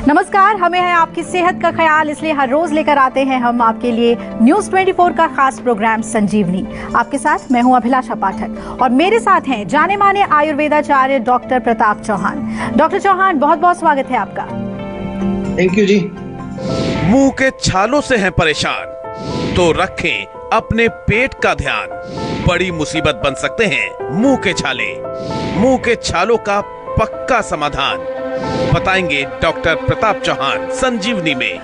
नमस्कार, हमें है आपकी सेहत का ख्याल, इसलिए हर रोज लेकर आते हैं हम आपके लिए न्यूज़ 24 का खास प्रोग्राम संजीवनी। आपके साथ मैं हूं अभिलाषा पाठक और मेरे साथ हैं जाने माने आयुर्वेदाचार्य डॉक्टर प्रताप चौहान। डॉक्टर चौहान, बहुत बहुत स्वागत है आपका। थैंक यू जी। मुंह के छालों से हैं परेशान तो रखें अपने पेट का ध्यान। बड़ी मुसीबत बन सकते हैं मुंह के छाले। मुंह के छालों का पक्का समाधान बताएंगे डॉक्टर प्रताप चौहान संजीवनी में।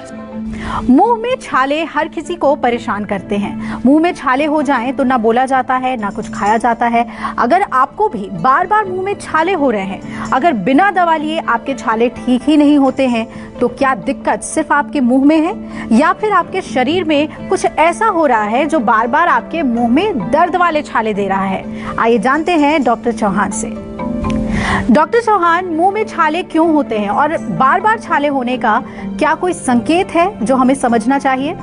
मुंह में छाले हर किसी को परेशान करते हैं। मुंह में छाले हो जाएं तो ना बोला जाता है, ना कुछ खाया जाता है। अगर आपको भी बार बार मुंह में छाले हो रहे हैं, अगर बिना दवा लिए आपके छाले ठीक ही नहीं होते हैं, तो क्या दिक्कत सिर्फ आपके मुंह में है या फिर आपके शरीर में कुछ ऐसा हो रहा है जो बार बार आपके मुंह में दर्द वाले छाले दे रहा है? आइए जानते हैं डॉक्टर चौहान से। डॉक्टर चौहान, मुंह में छाले क्यों होते हैं और बार बार छाले होने का क्या कोई संकेत है जो हमें समझना चाहिए?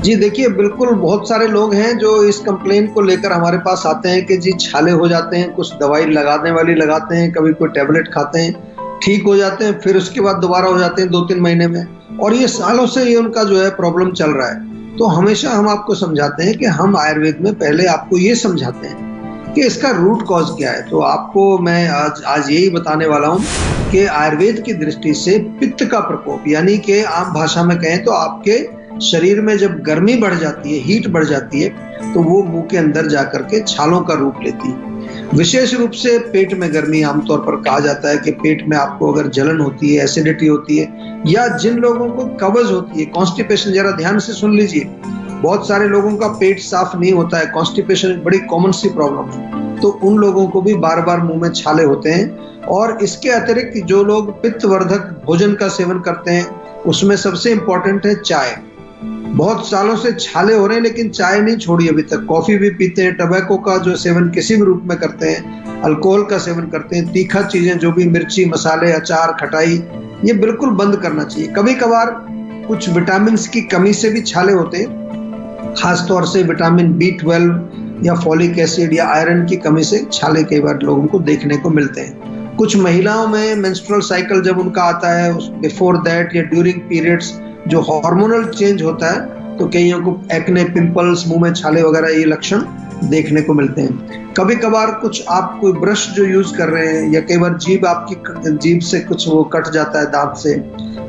जी देखिए, बिल्कुल बहुत सारे लोग हैं जो इस कंप्लेन को लेकर हमारे पास आते हैं कि जी छाले हो जाते हैं, कुछ दवाई लगाने वाली लगाते हैं, कभी कोई टेबलेट खाते हैं, ठीक हो जाते हैं, फिर उसके बाद दोबारा हो जाते हैं 2-3 महीने में, और ये सालों से ये उनका जो है प्रॉब्लम चल रहा है। तो हमेशा हम आपको समझाते हैं कि हम आयुर्वेद में पहले आपको ये समझाते हैं कि इसका रूट कॉज क्या है। तो आपको मैं आज यही बताने वाला हूँ कि आयुर्वेद की दृष्टि से पित्त का प्रकोप, यानी कि आम भाषा में कहें तो आपके शरीर में जब गर्मी बढ़ जाती है, हीट बढ़ जाती है, तो वो मुंह के अंदर जाकर के छालों का रूप लेती है। विशेष रूप से पेट में गर्मी, आमतौर पर कहा जाता है कि पेट में आपको अगर जलन होती है, एसिडिटी होती है, या जिन लोगों को कब्ज होती है, कॉन्स्टिपेशन, जरा ध्यान से सुन लीजिए, बहुत सारे लोगों का पेट साफ नहीं होता है, कॉन्स्टिपेशन एक बड़ी कॉमन सी प्रॉब्लम है, तो उन लोगों को भी बार बार मुंह में छाले होते हैं। और इसके अतिरिक्त जो लोग पित्तवर्धक भोजन का सेवन करते हैं, उसमें सबसे इंपॉर्टेंट है चाय। बहुत सालों से छाले हो रहे हैं लेकिन चाय नहीं छोड़ी अभी तक। कॉफी भी पीते हैं, टबैको का जो सेवन किसी भी रूप में करते हैं, अल्कोहल का सेवन करते हैं, तीखा चीजें जो भी मिर्ची, मसाले, अचार, खटाई, ये बिल्कुल बंद करना चाहिए। कभी कभार कुछ विटामिन की कमी से भी छाले होते हैं, खासतौर से विटामिन B12 या फॉलिक एसिड या आयरन की कमी से छाले कई बार लोगों को देखने को मिलते हैं। कुछ महिलाओं में मेंस्ट्रुअल साइकिल जब उनका आता है, बिफोर दैट या ड्यूरिंग पीरियड्स जो हार्मोनल चेंज होता है, तो कईयों को एक्ने, पिंपल्स, मुंह में छाले वगैरह ये लक्षण देखने को मिलते हैं। कभी कभार कुछ आप कोई ब्रश जो यूज कर रहे हैं, या कई बार जीभ से कुछ वो कट जाता है दांत से,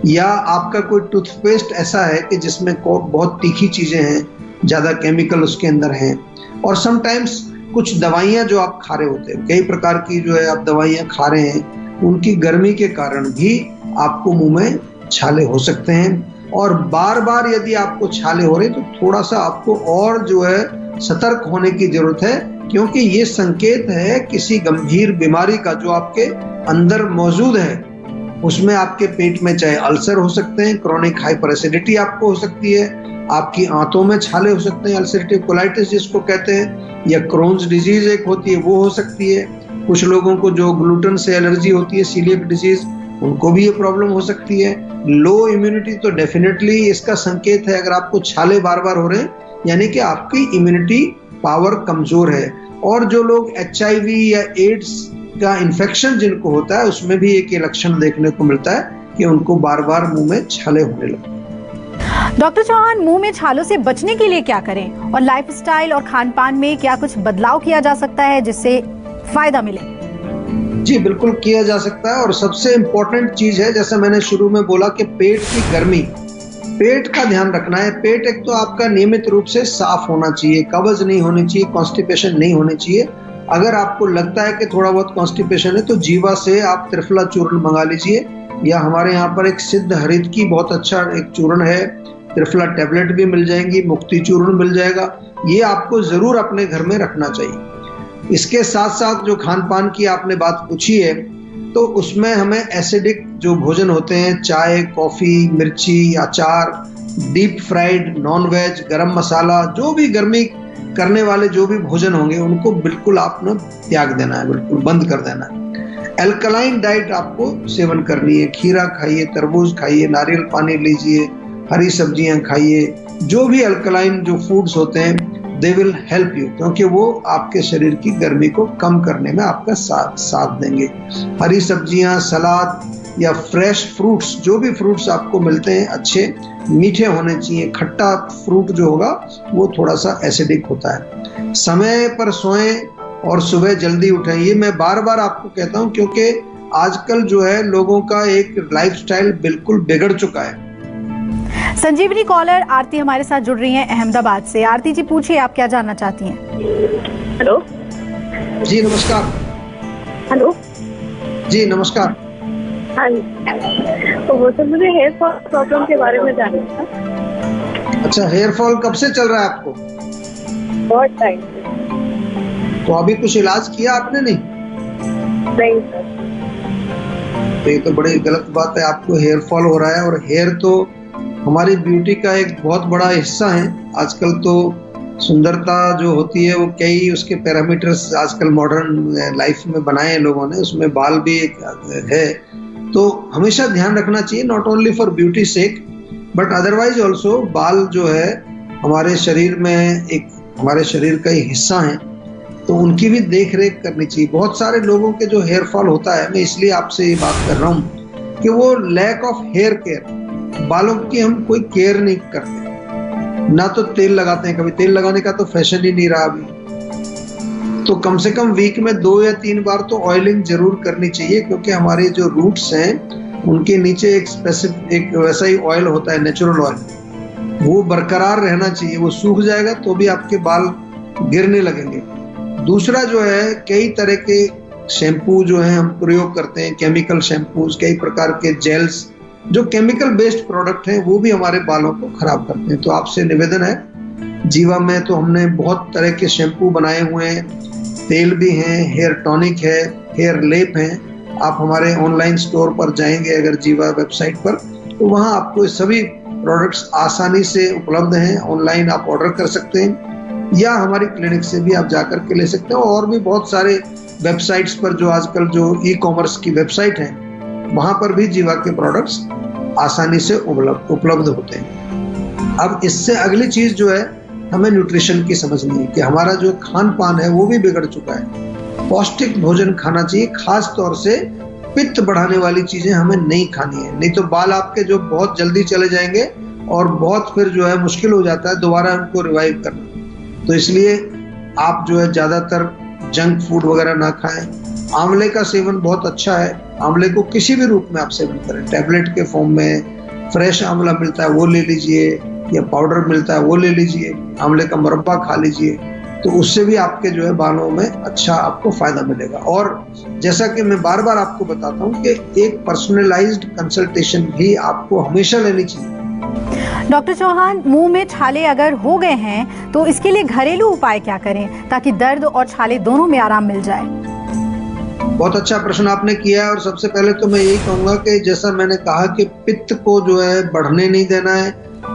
या आपका कोई टूथपेस्ट ऐसा है कि जिसमें बहुत तीखी चीजें हैं, ज्यादा केमिकल उसके अंदर हैं, और समटाइम्स कुछ दवाइयां जो आप खा रहे होते हैं, कई प्रकार की जो है आप दवाइयां खा रहे हैं, उनकी गर्मी के कारण भी आपको मुंह में छाले हो सकते हैं। और बार बार यदि आपको छाले हो रहे हैं तो थोड़ा सा आपको और जो है सतर्क होने की जरूरत है, क्योंकि ये संकेत है किसी गंभीर बीमारी का जो आपके अंदर मौजूद है। उसमें आपके पेट में चाहे अल्सर हो सकते हैं, क्रोनिक हाइपर एसिडिटी आपको हो सकती है, आपकी आंतों में छाले हो सकते हैं, अल्सरेटिव कोलाइटिस जिसको कहते हैं, या क्रोन्स डिजीज एक होती है वो हो सकती है। कुछ लोगों को जो ग्लूटेन से एलर्जी होती है, सीलिएक डिजीज, उनको भी ये प्रॉब्लम हो सकती है। लो इम्यूनिटी तो डेफिनेटली इसका संकेत है। अगर आपको छाले बार बार हो रहे हैं, यानी कि आपकी इम्यूनिटी पावर कमजोर है। और जो लोग HIV या एड्स का इन्फेक्शन जिनको होता है, उसमें भी एक लक्षण देखने को मिलता है कि उनको बार बार मुंह में छाले होने लगते हैं। डॉक्टर चौहान, मुंह में छालों से बचने के लिए क्या करें और लाइफस्टाइल और खान पान में क्या कुछ बदलाव किया जा सकता है जिससे फायदा मिले? जी बिल्कुल किया जा सकता है, और सबसे इम्पोर्टेंट चीज है, जैसा मैंने शुरू में बोला कि पेट की गर्मी, पेट का ध्यान रखना है। पेट एक तो आपका नियमित रूप से साफ होना चाहिए, कब्ज नहीं होनी चाहिए, कॉन्स्टिपेशन नहीं होनी चाहिए। अगर आपको लगता है कि थोड़ा बहुत कॉन्स्टिपेशन है तो जीवा से आप त्रिफला चूर्ण मंगा लीजिए, या हमारे यहाँ पर एक सिद्ध हरित की बहुत अच्छा एक चूर्ण है, त्रिफला टैबलेट भी मिल जाएंगी, मुक्ति चूर्ण मिल जाएगा। ये आपको जरूर अपने घर में रखना चाहिए। इसके साथ साथ जो खान पान की आपने बात पूछी है, तो उसमें हमें एसिडिक जो भोजन होते हैं, चाय, कॉफी, मिर्ची, अचार, डीप फ्राइड, नॉन वेज, गरम मसाला, जो भी गर्मी करने वाले जो भी भोजन होंगे, उनको बिल्कुल आपने त्याग देना है, बिल्कुल बंद कर देना है। एल्कलाइन डाइट आपको सेवन करनी है। खीरा खाइए, तरबूज खाइए, नारियल पानी लीजिए, हरी सब्जियां खाइए, जो भी अल्कलाइन जो फूड्स होते हैं दे विल हेल्प यू, क्योंकि वो आपके शरीर की गर्मी को कम करने में आपका साथ देंगे। हरी सब्जियां, सलाद या फ्रेश फ्रूट्स, जो भी फ्रूट्स आपको मिलते हैं अच्छे मीठे होने चाहिए। खट्टा फ्रूट जो होगा वो थोड़ा सा एसिडिक होता है। समय पर सोएं और सुबह जल्दी उठें। ये मैं बार बार आपको कहता हूं क्योंकि आजकल जो है लोगों का एक लाइफस्टाइल बिल्कुल बिगड़ चुका है। संजीवनी कॉलर आरती हमारे साथ जुड़ रही हैं अहमदाबाद से। आरती जी पूछिए, आप क्या जानना चाहती हैं? हेलो जी नमस्कार। हेलो जी नमस्कार। हाँ जी, तो वो सर मुझे हेयर फॉल प्रॉब्लम के बारे में जानना था। अच्छा, हेयर फॉल कब से चल रहा है आपको? बहुत टाइम से। तो अभी कुछ इलाज किया आपने? नहीं सर। तो ये तो बड़ी गलत बात है, आपको हेयर फॉल हो रहा है। और हेयर तो हमारी ब्यूटी का एक बहुत बड़ा हिस्सा है। आजकल तो सुंदरता जो होती है वो कई उसके पैरामीटर्स आजकल मॉडर्न लाइफ में बनाए हैं लोगों ने, उसमें बाल भी एक है। तो हमेशा ध्यान रखना चाहिए, not only for beauty sake but otherwise also. बाल जो है हमारे शरीर में एक हमारे शरीर का ही हिस्सा है, तो उनकी भी देख रेख करनी चाहिए। बहुत सारे लोगों के जो हेयर फॉल होता है, मैं इसलिए आपसे ये बात कर रहा हूँ कि वो लैक ऑफ हेयर केयर, बालों की हम कोई केयर नहीं करते, ना तो तेल लगाते हैं। कभी तेल लगाने का तो फैशन ही नहीं रहा अभी। तो कम से कम वीक में 2 या 3 बार तो ऑयलिंग जरूर करनी चाहिए, क्योंकि हमारे जो रूट्स हैं उनके नीचे एक स्पेसिफिक एक वैसा ही ऑयल होता है, नेचुरल ऑयल, वो बरकरार रहना चाहिए। वो सूख जाएगा तो भी आपके बाल गिरने लगेंगे। दूसरा जो है, कई तरह के शैम्पू जो है हम प्रयोग करते हैं, केमिकल शैम्पूज, कई प्रकार के जेल्स जो केमिकल बेस्ड प्रोडक्ट हैं, वो भी हमारे बालों को खराब करते हैं। तो आपसे निवेदन है, जीवा में तो हमने बहुत तरह के शैम्पू बनाए हुए हैं, तेल भी हैं, हेयर टॉनिक है, हेयर लेप है। आप हमारे ऑनलाइन स्टोर पर जाएंगे अगर जीवा वेबसाइट पर, तो वहाँ आपको सभी प्रोडक्ट्स आसानी से उपलब्ध हैं। ऑनलाइन आप ऑर्डर कर सकते हैं या हमारी क्लिनिक से भी आप जाकर के ले सकते हो। और भी बहुत सारे वेबसाइट्स पर जो आजकल जो ई कॉमर्स की वेबसाइट है, वहाँ पर भी जीवा के प्रोडक्ट्स आसानी से उपलब्ध होते हैं। अब इससे अगली चीज जो है, हमें न्यूट्रिशन की समझनी है कि हमारा जो खान पान है वो भी बिगड़ चुका है। पौष्टिक भोजन खाना चाहिए, खास तौर से पित्त बढ़ाने वाली चीजें हमें नहीं खानी है, नहीं तो बाल आपके जो बहुत जल्दी चले जाएंगे और बहुत फिर जो है मुश्किल हो जाता है दोबारा उनको रिवाइव करना। तो इसलिए आप जो है ज्यादातर जंक फूड वगैरह ना खाएं। आंवले का सेवन बहुत अच्छा है, आंवले को किसी भी रूप में आप सेवन करें, टैबलेट के फॉर्म में, फ्रेश आंवला मिलता है वो ले लीजिए, या पाउडर मिलता है वो ले लीजिए, आंवले का मुरब्बा खा लीजिए, तो उससे भी आपके जो है बालों में अच्छा आपको फायदा मिलेगा। और जैसा कि मैं बार बार आपको बताता हूँ कि एक पर्सनलाइज्ड कंसल्टेशन भी आपको हमेशा लेनी चाहिए। डॉक्टर चौहान, मुंह में छाले अगर हो गए हैं तो इसके लिए घरेलू उपाय क्या करें ताकि दर्द और छाले दोनों में आराम मिल जाए? बहुत अच्छा प्रश्न आपने किया है। और सबसे पहले तो मैं यही कहूंगा कि जैसा मैंने कहा कि पित्त को जो है बढ़ने नहीं देना है,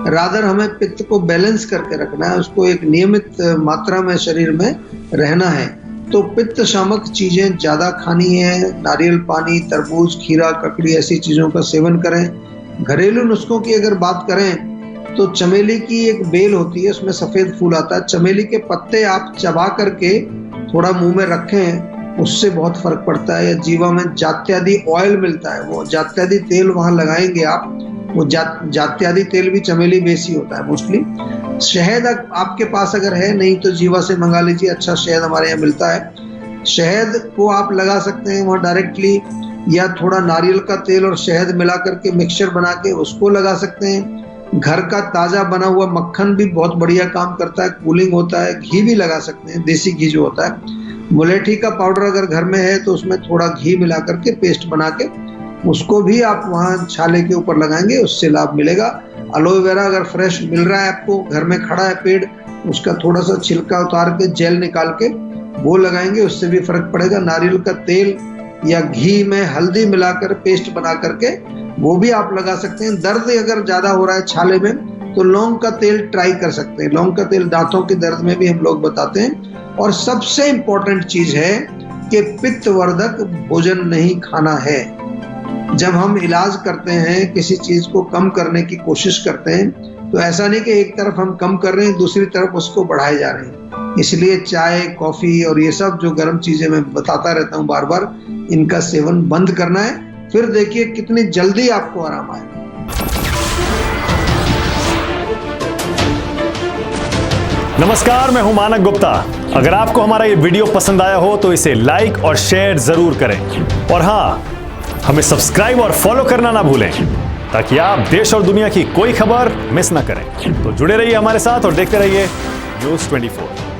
रादर हमें पित्त को बैलेंस करके रखना है, उसको एक नियमित मात्रा में शरीर में रहना है। तो पित्त शामक चीजें ज्यादा खानी है, नारियल पानी, तरबूज, खीरा, ककड़ी ऐसी चीजों का सेवन करें। घरेलू नुस्खों की अगर बात करें तो चमेली की एक बेल होती है, उसमें सफेद फूल आता है, चमेली के पत्ते आप चबा करके थोड़ा मुंह में रखें, उससे बहुत फर्क पड़ता है। या जीवा में जात्यादि ऑयल मिलता है, वो जात्यादि तेल वहां लगाएंगे आप, वो जात्यादि तेल भी चमेली बेसी होता है मोस्टली। शहद आपके पास अगर है, नहीं तो जीवा से मंगा लीजिए, अच्छा शहद हमारे यहाँ मिलता है, शहद को आप लगा सकते हैं वहाँ डायरेक्टली, या थोड़ा नारियल का तेल और शहद मिला करके मिक्सचर बना के उसको लगा सकते हैं। घर का ताजा बना हुआ मक्खन भी बहुत बढ़िया काम करता है, कूलिंग होता है। घी भी लगा सकते हैं, देसी घी जो होता है। मुलेठी का पाउडर अगर घर में है तो उसमें थोड़ा घी मिला करके पेस्ट बना के उसको भी आप वहाँ छाले के ऊपर लगाएंगे, उससे लाभ मिलेगा। एलोवेरा अगर फ्रेश मिल रहा है आपको, घर में खड़ा है पेड़, उसका थोड़ा सा छिलका उतार के जेल निकाल के वो लगाएंगे, उससे भी फर्क पड़ेगा। नारियल का तेल या घी में हल्दी मिलाकर पेस्ट बना करके वो भी आप लगा सकते हैं। दर्द अगर ज्यादा हो रहा है छाले में तो लौंग का तेल ट्राई कर सकते हैं, लौंग का तेल दांतों के दर्द में भी हम लोग बताते हैं। और सबसे इम्पोर्टेंट चीज है कि पित्तवर्धक भोजन नहीं खाना है। जब हम इलाज करते हैं, किसी चीज को कम करने की कोशिश करते हैं, तो ऐसा नहीं कि एक तरफ हम कम कर रहे हैं, दूसरी तरफ उसको बढ़ाए जा रहे हैं। इसलिए चाय, कॉफी और ये सब जो गर्म चीजें मैं बताता रहता हूँ बार बार, इनका सेवन बंद करना है। फिर देखिए कितनी जल्दी आपको आराम आएगा। नमस्कार, मैं हूं मानक गुप्ता। अगर आपको हमारा ये वीडियो पसंद आया हो तो इसे लाइक और शेयर जरूर करें, और हाँ, हमें सब्सक्राइब और फॉलो करना ना भूलें ताकि आप देश और दुनिया की कोई खबर मिस ना करें। तो जुड़े रहिए हमारे साथ और देखते रहिए News 24।